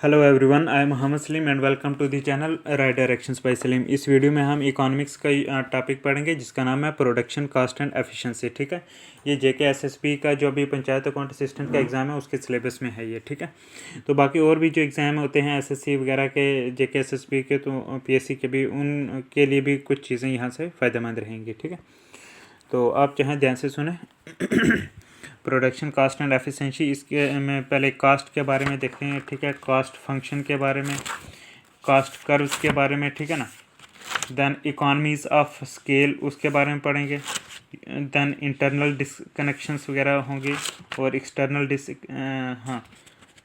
Hello everyone, I am Mohammad Salim and welcome to the channel right directions by Salim. इस video में हम economics का topic पढ़ेंगे जिसका नाम है प्रोडक्शन कॉस्ट एंड एफिशिएंसी। ठीक है, ये जेके एसएसबी का जो अभी पंचायत अकाउंट असिस्टेंट का एग्ज़ाम है उसके सिलेबस में है ये। ठीक है, तो बाकी और भी जो एग्ज़ाम होते हैं एसएससी वगैरह के, जेके एसएसबी के, तो पीएससी के भी, उनके लिए भी कुछ चीज़ें यहाँ से फ़ायदेमंद रहेंगी। ठीक है, तो आप चाहें ध्यान से सुने। प्रोडक्शन कास्ट एंड एफिशिएंसी, इसके में पहले कास्ट के बारे में देखते हैं। ठीक है, कास्ट फंक्शन के बारे में, कास्ट कर्व्स के बारे में। ठीक है ना, देन इकोनॉमीज ऑफ स्केल उसके बारे में पढ़ेंगे। देन इंटरनल डिसकनेक्शंस वगैरह होंगे और एक्सटर्नल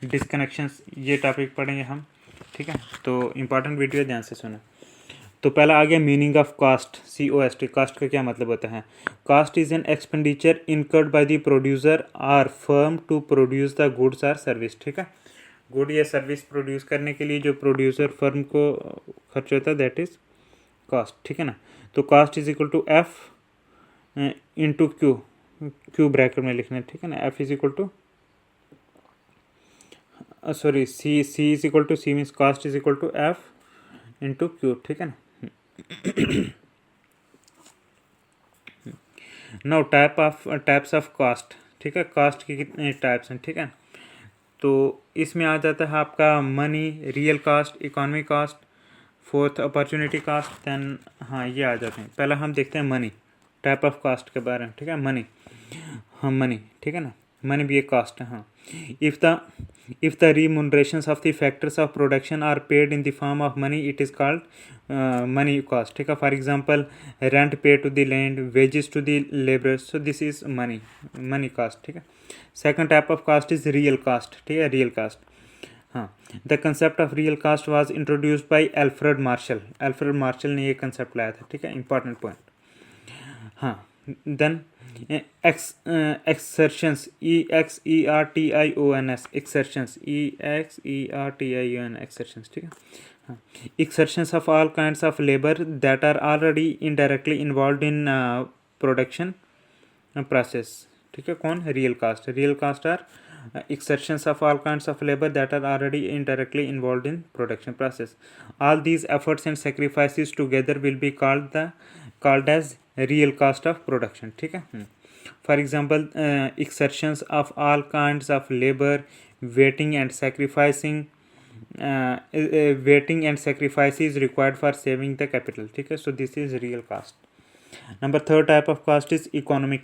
डिसकनेक्शंस, ये टॉपिक पढ़ेंगे हम। ठीक है, तो इम्पॉर्टेंट वीडियो, ध्यान से सुना। तो पहला आ गया meaning of cost, COST। Cost का क्या मतलब होता है? Cost is an expenditure incurred by the producer or firm to produce the goods or service. ठीक है, गुड या सर्विस प्रोड्यूस करने के लिए जो प्रोड्यूसर फर्म को खर्च होता है, दैट इज कास्ट। ठीक है ना, तो cost is equal to F into Q bracket में लिखना है। ठीक है ना, F is equal to C is equal to C means cost is equal to F into Q. ठीक है ना, नाउ टाइप्स ऑफ कास्ट। ठीक है, कास्ट की कितने टाइप्स हैं? ठीक है, तो इसमें आ जाता है आपका money, real cost, economy cost, fourth opportunity cost, then हाँ ये आ जाते हैं। पहला हम देखते हैं मनी, टाइप ऑफ कास्ट के बारे में। ठीक है, मनी, हाँ मनी। ठीक है ना, मनी भी एक कास्ट है। हाँ, if the remunerations of the factors of production are paid in the form of money, it is called money cost. ठीक है, for example rent paid to the land, wages to the laborers, so this is money cost. ठीक है, second type of cost is real cost. ठीक है, real cost। हाँ, the concept of real cost was introduced by Alfred Marshall ने ये concept लाया था। ठीक है, इंपॉर्टेंट पॉइंट। हाँ, then exertions, EXERTIONS, exertions, EXERTION, exertions. ठीक है, हाँ, exertions of all kinds of labour that are already indirectly involve in production process. ठीक है, कौन? Real cost are exertions of all kinds of labor that are already indirectly involved in production process. All these efforts and sacrifices together will be called as real cost of production. ठीक है, for example exertions of all kinds of labor, waiting and sacrifices required for saving the capital. ठीक है, so this is real cost. Number third type of cost is economic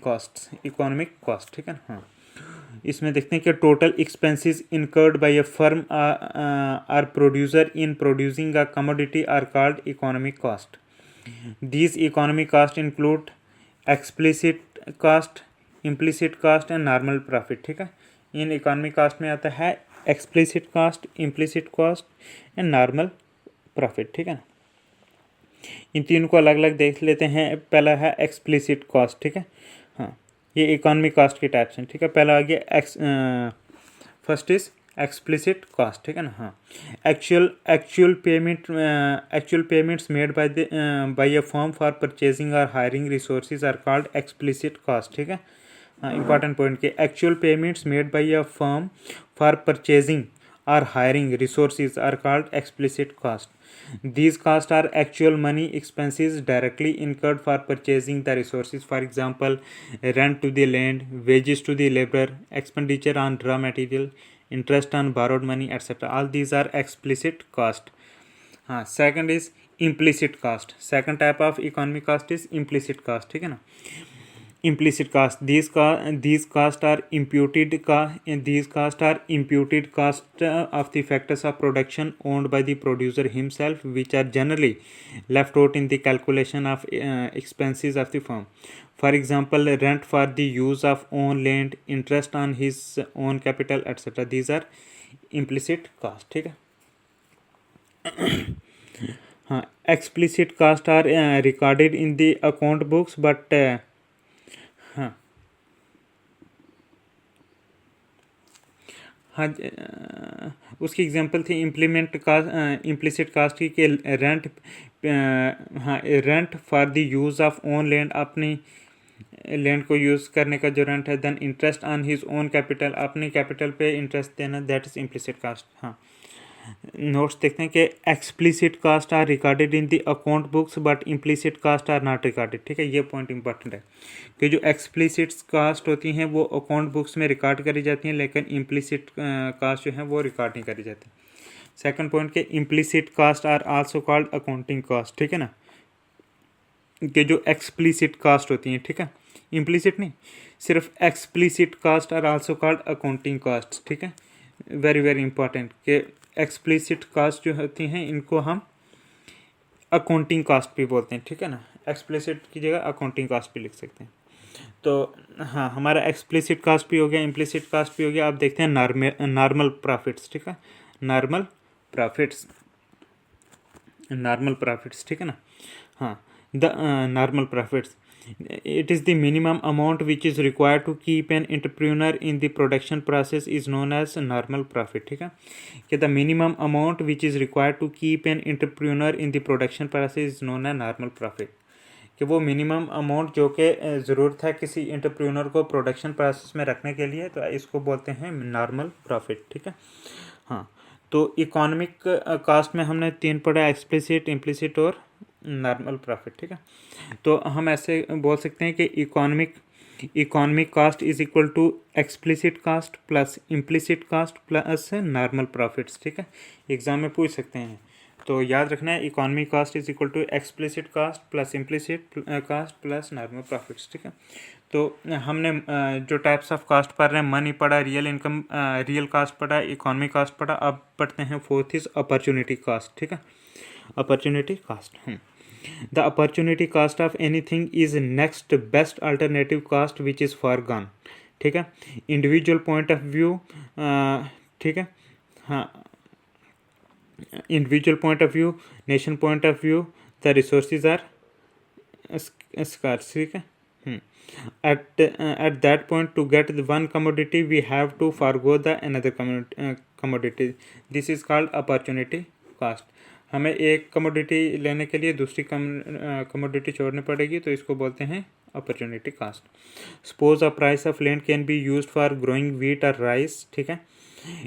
cost। ठीक है, हाँ, इसमें देखते हैं कि total expenses incurred by a firm or producer in producing a commodity are called economic cost. These economic cost include explicit cost, implicit cost and normal profit. ठीक है, इन इकोनॉमिक कास्ट में आता है explicit cost, implicit cost and normal profit. ठीक है, इन तीनों को अलग अलग देख लेते हैं। पहला है एक्सप्लिसिट कास्ट। ठीक है, हाँ, ये इकोनॉमिक कास्ट की टाइप्स हैं। ठीक है, पहला आ गया फर्स्ट इज एक्सप्लिसिट कास्ट। ठीक है ना, हाँ, actual payments made by a firm for purchasing or hiring resources are called explicit cost. ठीक है, हाँ, इंपॉर्टेंट पॉइंट के actual payments made by a firm for purchasing or hiring resources are called explicit cost. These costs are actual money expenses directly incurred for purchasing the resources. For example, rent to the land, wages to the laborer, expenditure on raw material, interest on borrowed money, etc. All these are explicit cost. Second is implicit cost. Second type of economic cost is implicit cost. ठीक है ना, implicit cost, these costs are imputed cost of the factors of production owned by the producer himself, which are generally left out in the calculation of expenses of the firm. For example, rent for the use of own land, interest on his own capital, etc. These are implicit cost. ठीक है, हाँ, explicit cost are recorded in the account books, but हाँ हाँ, उसकी example थी implicit cost की, rent, हाँ, rent for the use of own land, अपनी लैंड को यूज़ करने का जो रेंट है। Then interest on his own capital, अपनी कैपिटल पे इंटरेस्ट देना, दैट इज इम्प्लिसिट कास्ट। हाँ, नोट्स देखते हैं कि explicit cost are recorded in the account books but implicit cost are not recorded. ठीक है, ये पॉइंट इंपॉर्टेंट है कि जो एक्सप्लिसिट कास्ट होती हैं वो अकाउंट बुक्स में रिकॉर्ड करी जाती हैं, लेकिन इम्प्लिसिट कास्ट जो है वो रिकॉर्ड नहीं करी जाती। सेकंड पॉइंट के implicit cost are also called accounting cost. ठीक है ना, कि जो एक्सप्लिसिट कास्ट होती हैं, ठीक है, इम्प्लिसिट नहीं, सिर्फ explicit cost are also called accounting cost. ठीक है, वेरी वेरी इंपॉर्टेंट कि एक्सप्लिसिट कास्ट जो होती हैं इनको हम अकाउंटिंग कास्ट भी बोलते हैं। ठीक है ना, एक्सप्लिसिट की जगह अकाउंटिंग कास्ट भी लिख सकते हैं। तो हाँ, हमारा एक्सप्लिसिट कास्ट भी हो गया, इम्प्लिसिट कास्ट भी हो गया। अब देखते हैं नॉर्मल प्रॉफिट्स। ठीक है, नॉर्मल प्रॉफिट्स, नॉर्मल प्रॉफिट्स। ठीक है ना, हाँ, the normal profits it is the minimum amount which is required to keep an entrepreneur in the production process is known as normal profit। ठीक है, कि the minimum amount which is required to keep an entrepreneur in the production process is known as normal profit। कि वो minimum amount जो कि ज़रूरत है किसी एंटरप्रेन्योर को प्रोडक्शन प्रोसेस में रखने के लिए, तो इसको बोलते हैं नॉर्मल प्रॉफिट। ठीक है, हाँ, तो इकोनॉमिक कास्ट में हमने 3 पढ़ा, एक्सप्लिसिट, इम्प्लिसिट और नॉर्मल प्रॉफिट। ठीक है, तो हम ऐसे बोल सकते हैं कि economic cost is equal to explicit cost plus implicit cost plus normal profits. ठीक है, एग्जाम में पूछ सकते हैं, तो याद रखना है economic cost is equal to explicit cost plus implicit cost plus normal profits. ठीक है, तो हमने जो टाइप्स ऑफ कास्ट पढ़ रहे हैं, मनी पढ़ा, रियल इनकम, रियल कास्ट पढ़ा, इकोनॉमिक कास्ट पढ़ा। अब पढ़ते हैं फोर्थ इज अपॉर्चुनिटी कास्ट। ठीक है, opportunity cost, the opportunity cost of anything is next best alternative cost which is foregone। ठीक है, इंडिविजुअल पॉइंट ऑफ व्यू, ठीक है, हाँ, individual point of view, nation point of view, the resources are scarce. ठीक है, at that point to get the one commodity we have to forgo the another commodity। this is called opportunity cost। हमें एक commodity लेने के लिए दूसरी commodity छोड़नी पड़ेगी, तो इसको बोलते हैं opportunity cost. Suppose a price of land can be used for growing wheat और राइस। ठीक है,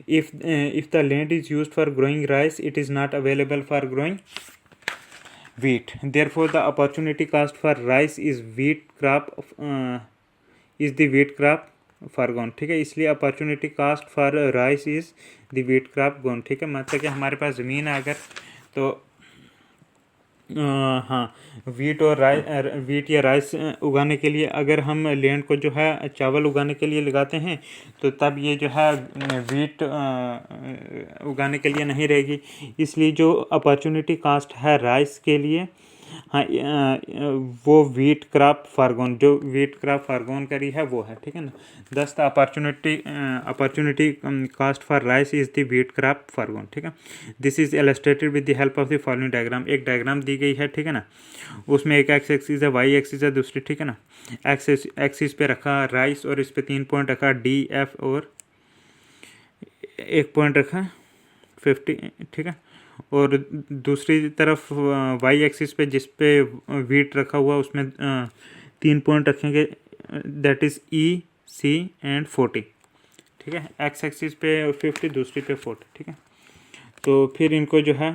if the land is used for growing rice it is not available for growing wheat, therefore the opportunity cost for rice is the wheat crop foregone। ठीक है, इसलिए opportunity cost for rice is the wheat crop gone. ठीक है, मतलब कि हमारे पास ज़मीन है अगर, तो हाँ, वीट या राइस उगाने के लिए अगर हम लैंड को जो है चावल उगाने के लिए लगाते हैं, तो तब ये जो है वीट उगाने के लिए नहीं रहेगी। इसलिए जो अपॉर्चुनिटी कास्ट है राइस के लिए, हाँ, वो वीट क्रॉप फारगोन, जो वीट क्रॉप फारगोन करी है वो है। ठीक है ना, thus the opportunity cost for rice is the wheat crop forgone. ठीक है, this is illustrated with the help of the following diagram. एक डायग्राम दी गई है, ठीक है ना, उसमें एक एक्स एक्सिस है, वाई एक्सिस है दूसरी। ठीक है ना, एक्स एक्सिस पे रखा राइस और इस पे 3 पॉइंट रखा डी एफ और 1 पॉइंट रखा 50। ठीक है, और दूसरी तरफ वाई एक्सिस पे जिस पे वीट रखा हुआ उसमें 3 पॉइंट रखेंगे, that is E C and 40। ठीक है, एक्स एक्सिस पे 50, दूसरी पे 40। ठीक है, तो फिर इनको जो है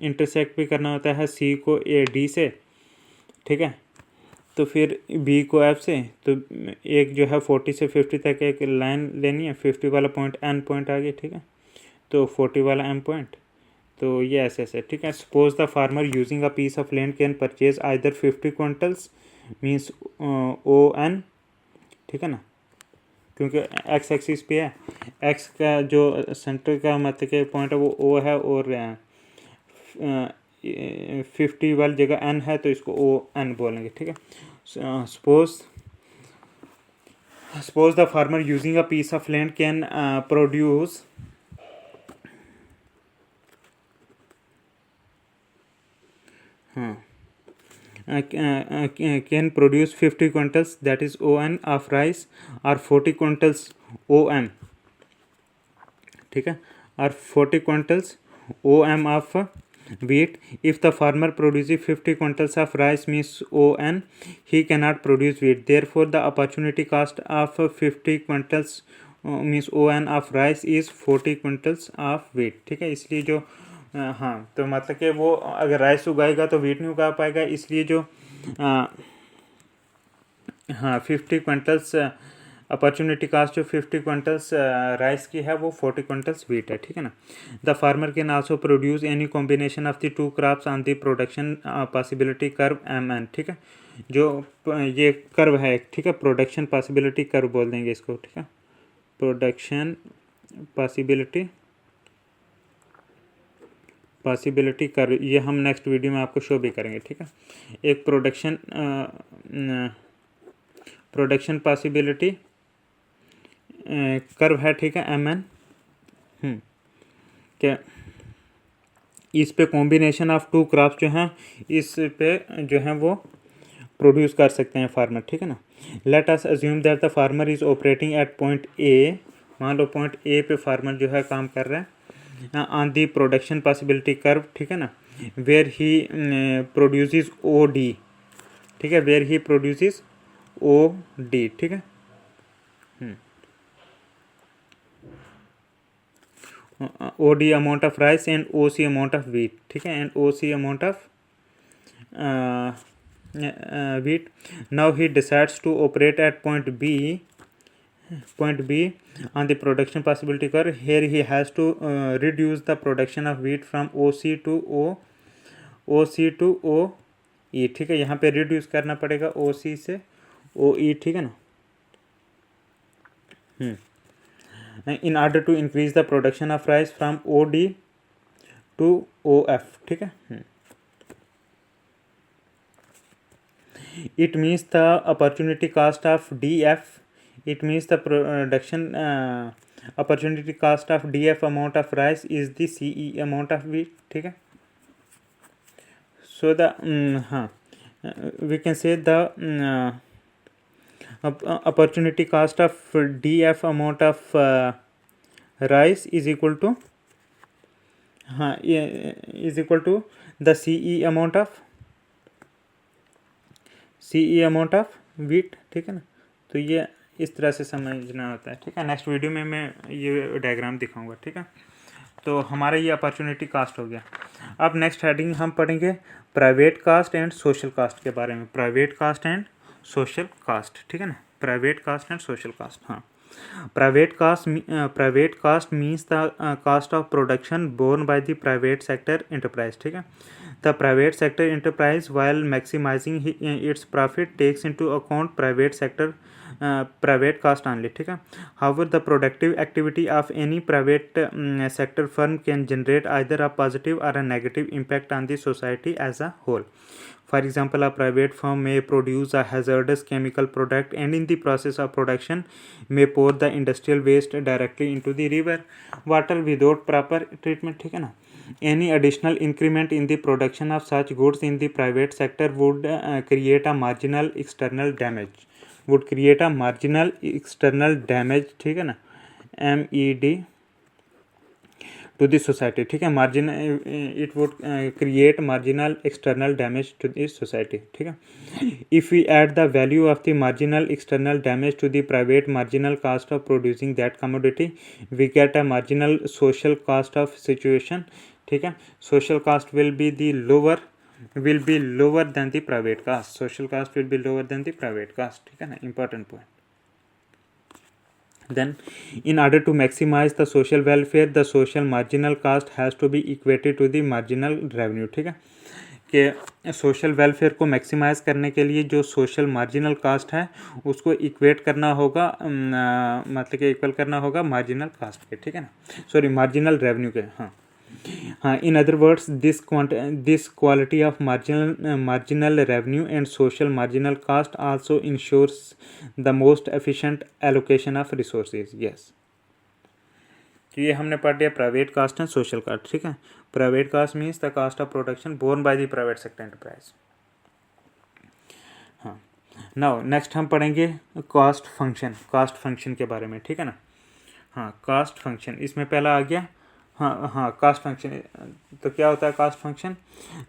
इंटरसेक्ट भी करना होता है, सी को ए डी से। ठीक है, तो फिर बी को एफ से, तो एक जो है 40 से 50 तक एक लाइन लेनी है, 50 वाला पॉइंट एन पॉइंट आ गया। ठीक है, तो 40 वाला एम पॉइंट, तो ये ऐसे ऐसे। ठीक है, suppose the farmer using a piece of land can purchase either 50 quintals means O N. ठीक है ना, क्योंकि एक्स एक्सिस पे है, एक्स का जो सेंटर का मतलब के पॉइंट है वो ओ है, और 50 वाली जगह एन है, तो इसको ओ एन बोलेंगे। ठीक है, suppose the farmer using a piece of land can produce can produce 50 quintals, that is ON of rice, or 40 quintals OM। ठीक है, or 40 quintals OM of wheat। if the farmer produces 50 quintals of rice means ON, he cannot produce wheat, therefore the opportunity cost of 50 quintals means ON of rice is 40 quintals of wheat, ठीक है। इसलिए जो हाँ, तो मतलब कि वो अगर राइस उगाएगा तो वीट नहीं उगा पाएगा, इसलिए जो हाँ 50 क्विंटल्स अपॉर्चुनिटी कास्ट जो 50 क्विंटल्स राइस की है वो 40 क्विंटल्स वीट है, ठीक है ना। The farmer can also produce any combination of the two crops on the production possibility curve MN, ठीक है। जो ये कर्व है, ठीक है, प्रोडक्शन पॉसिबिलिटी कर्व बोल देंगे इसको, ठीक है। प्रोडक्शन पॉसिबिलिटी कर्व, ये हम नेक्स्ट वीडियो में आपको शो भी करेंगे, ठीक है। एक प्रोडक्शन पॉसिबिलिटी कर्व है, ठीक है, MN। क्या इस पे कॉम्बिनेशन ऑफ टू क्रॉप्स जो हैं इस पे जो हैं वो प्रोड्यूस कर सकते हैं फार्मर, ठीक है ना। Let us assume that the farmer is operating eight point A, मान लो पॉइंट ए पे फार्मर जो है काम कर रहा है on the production possibility curve, ठीक है ना, वेयर ही प्रोड्यूसेस OD, ठीक है, वेयर ही प्रोड्यूसेस OD, ठीक है। OD amount of rice and OC amount of wheat, ठीक है, and OC amount of wheat. Now he decides to operate at point B on the production possibility curve. Here he has to reduce the production of wheat from OC to OE, ठीक है। यहाँ पे reduce करना पड़ेगा OC से OE, ठीक है ना। In order to increase the production of rice from OD to OF, ठीक है। It means the opportunity cost of DF. It means the production opportunity cost of DF amount of rice is the CE amount of wheat, ठीक है। So the we can say the opportunity cost of DF amount of rice is equal to the CE amount of wheat, ठीक है ना। तो ये इस तरह से समझना होता है, ठीक है। नेक्स्ट वीडियो में मैं ये डायग्राम दिखाऊंगा, ठीक है। तो हमारा ये अपॉर्चुनिटी कास्ट हो गया। अब नेक्स्ट हेडिंग हम पढ़ेंगे private cost and social cost के बारे में। Private cost and social cost, ठीक है ना। Private cost and social cost, हाँ। Private cost means the cost of production borne by the private sector enterprise, ठीक है। The private sector enterprise, while maximizing its profit, takes into account private cost only, ठीक है। However, the productive activity of any private sector firm can generate either a positive or a negative impact on the society as a whole. For example, a private firm may produce a hazardous chemical product and in the process of production may pour the industrial waste directly into the river water without proper treatment, ठीक है ना। Any additional increment in the production of such goods in the private sector would create a marginal external damage. ठीक है ना, MED to the society, ठीक है। it would create marginal external damage to the society, ठीक है। If we add the value of the marginal external damage to the private marginal cost of producing that commodity, we get a marginal social cost of situation, ठीक है। Social cost will be lower than the private cost. Social cost will be lower than the private cost, ठीक है ना, important point. Then, in order to maximize the social welfare, the social marginal cost has to be equated to the marginal revenue, ठीक है। कि social welfare को maximise करने के लिए जो सोशल मार्जिनल कास्ट है उसको इक्वेट करना होगा, मतलब कि इक्वल करना होगा मार्जिनल कास्ट के, ठीक है ना, सॉरी मार्जिनल रेवेन्यू के, हाँ। In other words, this quality of marginal revenue and social marginal cost also ensures the most efficient allocation of resources. Yes. तो ये हमने पढ़ लिया private cost and social cost, ठीक है। Private cost means the cost of production borne by the private sector enterprise, हाँ। Now next हम पढ़ेंगे कास्ट फंक्शन के बारे में, ठीक है ना। हाँ, कास्ट फंक्शन इसमें पहला आ गया, हाँ कास्ट फंक्शन। तो क्या होता है cost function?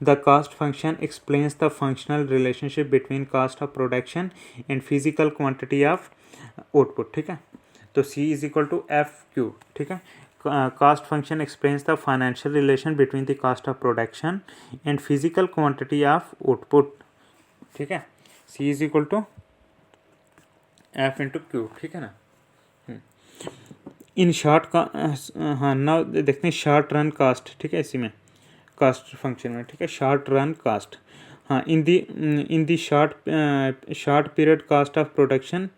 The cost function explains the functional relationship between cost of production and physical quantity of output, ठीक है। तो C is equal to F Q, ठीक है। Cost function explains the financial relation between the cost of production and physical quantity of output, ठीक है। C is equal to F into Q, ठीक है ना। इन शॉर्ट का हाँ ना देखते हैं शॉर्ट रन कास्ट, ठीक है, इसी में कास्ट फंक्शन में, ठीक है, शॉर्ट रन कास्ट। हाँ in the short period cost of production,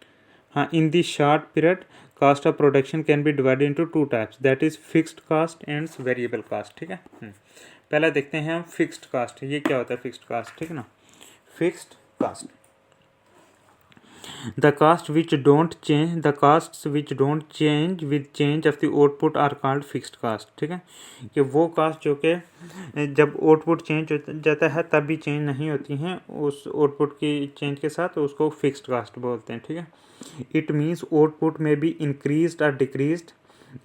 हाँ in the short period cost of production can be divided into two types, that is fixed cost and variable cost, ठीक है। पहला देखते हैं हम फिक्स्ड कास्ट, ये क्या होता है फिक्स्ड कास्ट, ठीक है ना। Fixed cost, the costs which don't change with change of the output are called fixed cost, ठीक है। कि वो कास्ट जो कि जब आउटपुट चेंज हो जाता है तब भी चेंज नहीं होती हैं उस आउटपुट की चेंज के साथ, तो उसको फिक्स्ड कास्ट बोलते हैं, ठीक है। इट मीन्स आउटपुट में बी इंक्रीज्ड और डिक्रीज्ड,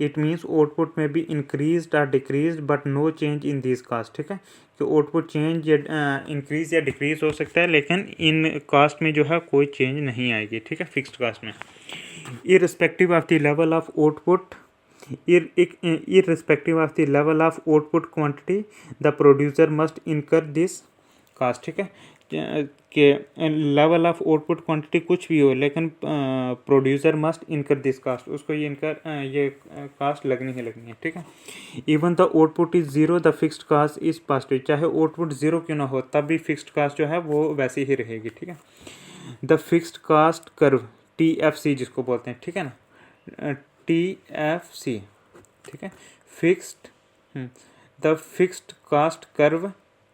इट मीन्स आउटपुट में बी इंक्रीज्ड और decreased but no change in this cost, ठीक है। कि आउटपुट चेंज या इंक्रीज या डिक्रीज हो सकता है लेकिन इन कास्ट में जो है कोई चेंज नहीं आएगी, ठीक है, फिक्स्ड कास्ट में। Irrespective of the level of output, irrespective of the level of output quantity the producer must incur this cost, ठीक है। कि लेवल ऑफ आउटपुट क्वांटिटी कुछ भी हो लेकिन प्रोड्यूसर मस्ट इनकर दिस कास्ट, उसको ये इनकर ये कास्ट लगनी ही लगनी है, ठीक है। Even the output is zero the fixed cost is positive, चाहे आउटपुट जीरो क्यों ना हो तब भी फिक्स्ड कास्ट जो है वो वैसी ही रहेगी, ठीक है। The fixed cost curve TFC जिसको बोलते हैं, ठीक है ना, TFC, ठीक है। Fixed the fixed cost curve,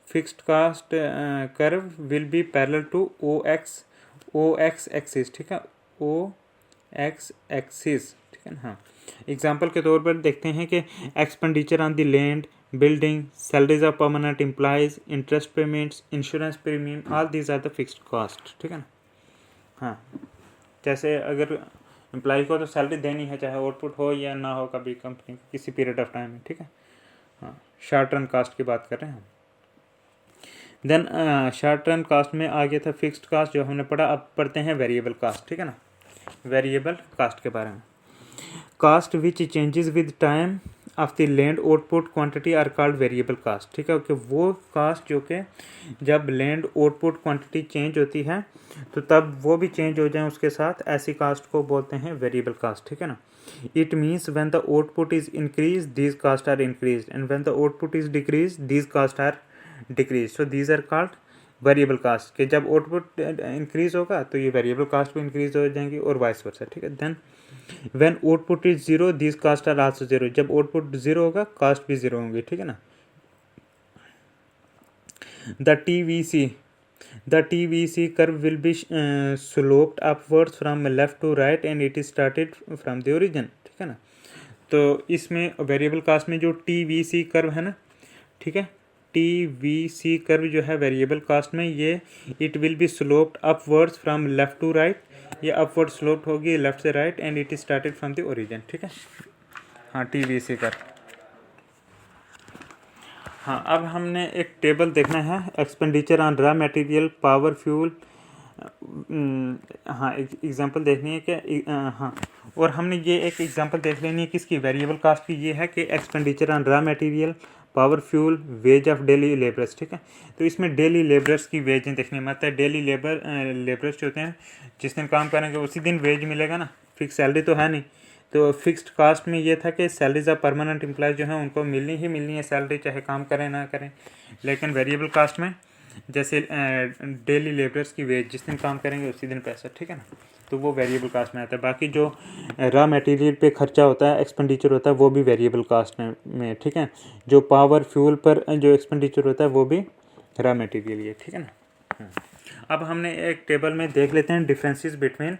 fixed cost curve will be parallel to OX axis, ठीक है, OX एक्सिस, ठीक है ना। हाँ एग्जाम्पल के तौर पर देखते हैं कि expenditure on the land, building, salaries of permanent employees, interest payments, insurance premium, all these are the fixed cost, ठीक है ना। हाँ जैसे अगर एम्प्लॉय को तो सैलरी देनी है चाहे आउटपुट हो या ना हो कभी कंपनी किसी पीरियड ऑफ टाइम में, ठीक है। हाँ शॉर्ट रन कास्ट की बात कर रहे हैं हम। देन शॉर्ट रन कास्ट में आ गया था फिक्स्ड कास्ट जो हमने पढ़ा, अब पढ़ते हैं वेरिएबल कास्ट, ठीक है ना। वेरिएबल कास्ट के बारे में, cost which changes with time of the land output quantity are called variable cost, ठीक है। कि वो कास्ट जो कि जब लैंड आउटपुट क्वांटिटी चेंज होती है तो तब वो भी चेंज हो जाए उसके साथ, ऐसी कास्ट को बोलते हैं वेरिएबल कास्ट, ठीक है ना। It means when the output is increase these cost are increase and when the output is decrease these cost are decrease, so these are called variable cost. कि जब आउटपुट इंक्रीज होगा तो ये variable cast भी increase हो जाएंगी और vice versa, ठीक है। Then when output is zero these cost are also zero, जब आउटपुट जीरो होगा कास्ट भी जीरो होंगी, ठीक है ना। The TVC curve will be sloped upwards from left to right and it is started from the origin, ठीक है ना। तो इसमें वेरिएबल कास्ट में जो TVC कर्व है ना, ठीक है, TVC कर्व जो है वेरिएबल कास्ट में ये it will be sloped upwards from left to right, ये अपवर्ड स्लोप्ड होगी लेफ्ट से right and it is started from the origin, ठीक है। हाँ TVC कर्व। हाँ अब हमने एक टेबल देखना है, expenditure on raw material, power, fuel, हाँ एग्जांपल देखनी है कि हाँ, और हमने ये एक एग्जांपल देख लेनी है किसकी, वेरिएबल कास्ट की। ये है कि expenditure on raw material, power, fuel, ways of daily labourers, ठीक है। तो इसमें डेली लेबरर्स की वेजें देखनी है, मतलब डेली लेबरर्स जो होते हैं जिस दिन काम करेंगे उसी दिन वेज मिलेगा ना, फिक्स सैलरी तो है नहीं। तो फिक्स्ड कास्ट में ये था कि सैलरीज ऑफ परमानेंट एम्प्लॉय जो हैं उनको मिलनी ही मिलनी है सैलरी, चाहे काम करें ना करें। लेकिन वेरिएबल कास्ट में जैसे डेली लेबरर्स की वेज जिस दिन काम करेंगे उसी दिन पैसा, ठीक है ना, तो वो वेरिएबल कास्ट में आता है। बाकी जो रॉ मटेरियल पे खर्चा होता है, एक्सपेंडिचर होता है, वो भी वेरिएबल कास्ट में, ठीक है। जो पावर, फ्यूल पर जो एक्सपेंडिचर होता है वो भी रॉ मटेरियल ये, ठीक है ना। अब हमने एक टेबल में देख लेते हैं differences between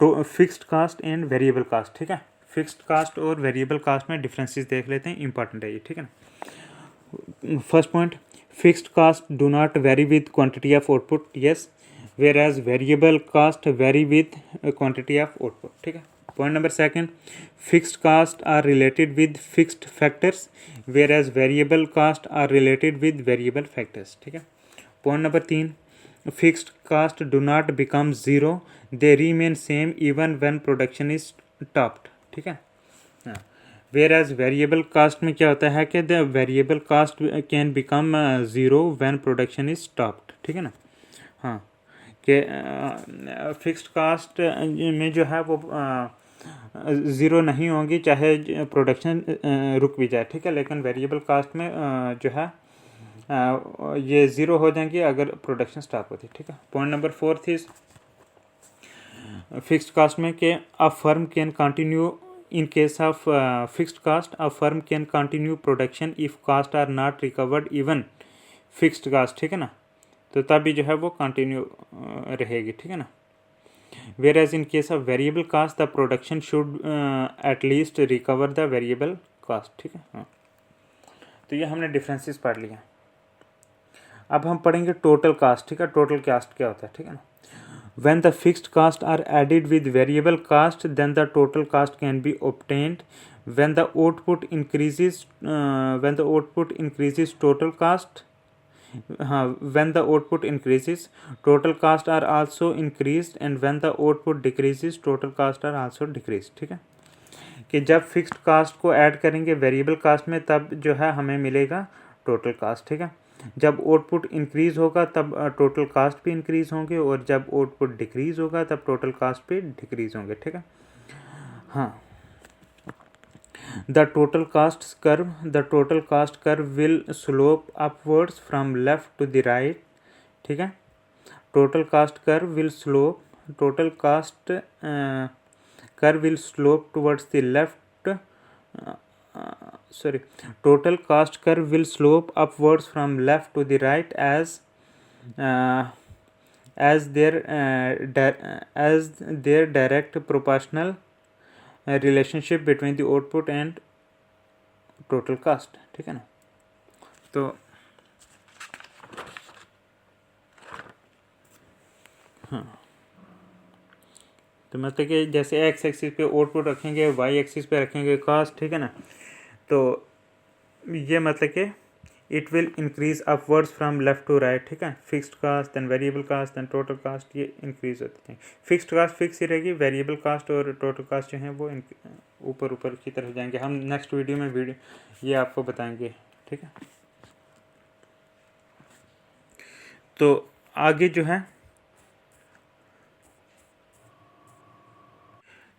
fixed cost and variable cost, ठीक है। फिक्स्ड कास्ट और वेरिएबल कास्ट में डिफरेंसेस देख लेते हैं, इंपॉर्टेंट है ये, ठीक है ना। First point, fixed cost do not vary with quantity of output, yes, whereas variable cost vary with quantity of output, ठीक है। Point number second, fixed cost are related with fixed factors whereas variable cost are related with variable factors, ठीक है। Point number तीन, fixed cost do not become zero, they remain same even when production is topped, ठीक है। हाँ, where as variable cost में क्या होता है कि the variable cost can become zero when production is stopped, ठीक है ना। हाँ, कि फिक्स्ड कास्ट में जो है वो ज़ीरो नहीं होंगी चाहे प्रोडक्शन रुक भी जाए, ठीक है। लेकिन वेरिएबल कास्ट में जो है ये ज़ीरो हो जाएंगी अगर प्रोडक्शन स्टॉप होती है, ठीक है। Point number 4 is fixed cost में कि a firm can continue in case of fixed cost a firm can continue production if cost are not recovered even fixed cost, ठीक है ना। तो तभी जो है वो कंटिन्यू रहेगी, ठीक है ना। Whereas in case of variable cost the production should at least recover the variable cost, ठीक है। हाँ, तो ये हमने डिफरेंसेस पढ़ लिया। अब हम पढ़ेंगे टोटल कास्ट, ठीक है। टोटल कास्ट क्या होता है, ठीक है ना। When the fixed costs are added with variable cost, then the total cost can be obtained. When the output increases, total cost. When the output increases, total costs are also increased, and when the output decreases, total costs are also decreased, ठीक है। कि जब fixed cast को add करेंगे variable cost में तब जो है हमें मिलेगा टोटल कास्ट, ठीक है। जब आउटपुट इंक्रीज होगा तब टोटल कास्ट भी इंक्रीज होंगे, और जब आउटपुट डिक्रीज होगा तब टोटल कास्ट भी डिक्रीज होंगे, ठीक है। हाँ, the total cost curve will slope upwards from left to the right, ठीक है। Total cost curve will slope towards the left total cost curve will slope upwards from left to the right as their direct proportional relationship between the output and total cost, ठीक है ना। तो हाँ, तो मतलब कि जैसे एक्स एक्सिस पे आउटपुट रखेंगे, वाई एक्सिस पे रखेंगे कास्ट, ठीक है ना। तो ये मतलब कि it will increase upwards from left to right, ठीक है। Fixed cost then variable cost then total cost, ये इंक्रीज होती है। फिक्स्ड कास्ट फिक्स ही रहेगी, वेरिएबल कास्ट और टोटल कास्ट जो है वो ऊपर ऊपर की तरफ जाएंगे। हम नेक्स्ट वीडियो में ये आपको बताएंगे, ठीक है। तो आगे जो है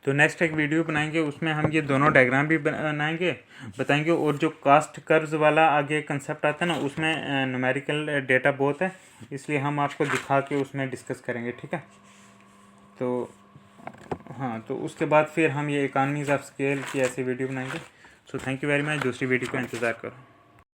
तो नेक्स्ट एक वीडियो बनाएंगे, उसमें हम ये दोनों डायग्राम भी बनाएंगे, बताएंगे। और जो कास्ट कर्व्स वाला आगे कंसेप्ट आता है ना, उसमें न्यूमेरिकल डेटा बहुत है, इसलिए हम आपको दिखा के उसमें डिस्कस करेंगे, ठीक है। तो हाँ, तो उसके बाद फिर हम ये इकॉनमीज ऑफ स्केल की ऐसी वीडियो बनाएंगे। So thank you very much. दूसरी वीडियो का इंतज़ार करो।